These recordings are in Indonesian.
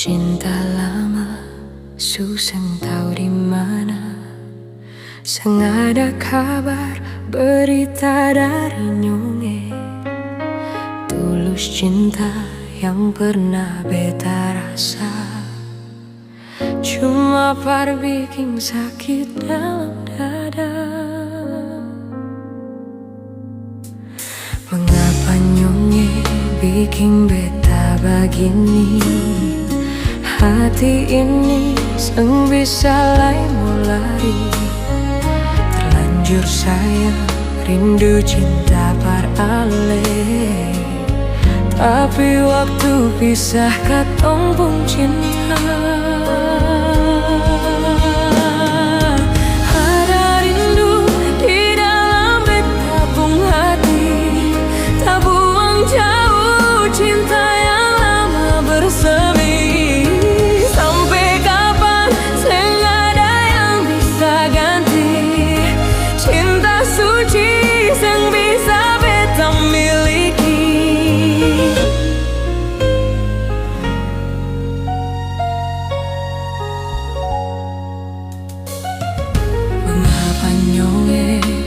Cinta lama, susah tahu di mana. Sang ada kabar, berita dari nyonge. Tulus cinta yang pernah beta rasa, cuma par bikin sakit dalam dada. Mengapa nyonge bikin beta begini? Hati ini sang bisa lai mulai. Terlanjur sayang, rindu cinta par ale. Tapi waktu pisah katong pun cinta. Ada rindu di dalam beta pun hati. Tak buang jauh cinta yang lama bersemi.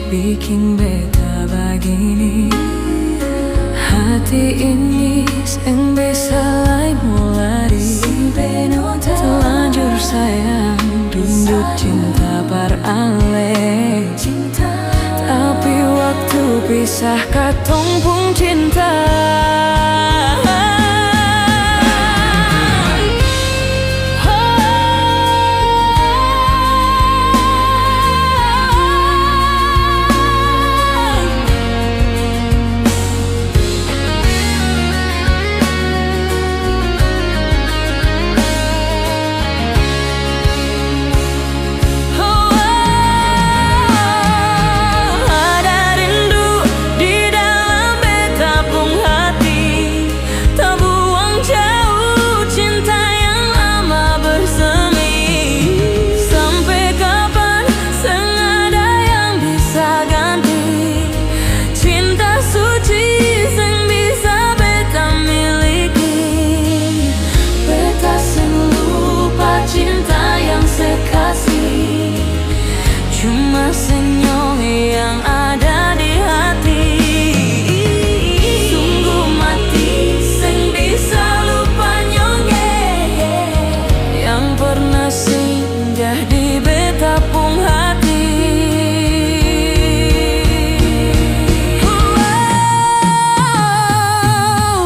Bikin beta begini. Hati ini yang bisa lai mulai. Terlanjur sayang, rindu cinta par ale. Tapi waktu pisah katong pun cinta. Cuma senyum yang ada di hati. Sungguh mati, seng bisa lupa nyonge yang pernah singgah di beta pung hati.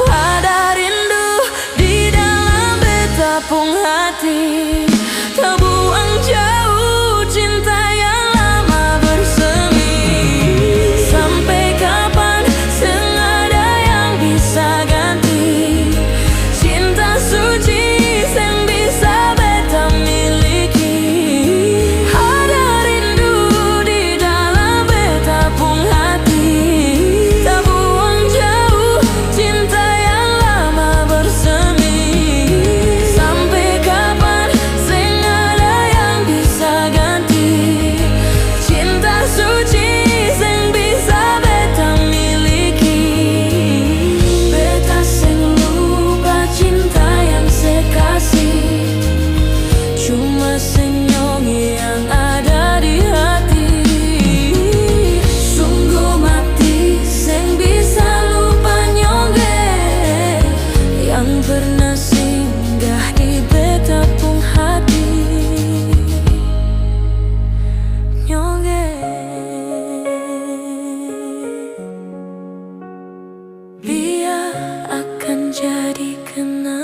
Ada rindu di dalam beta pung hati. Tak buang jauh cinta yang pernah singgah di beta pung hati. Nyonge dia akan jadi kenangan.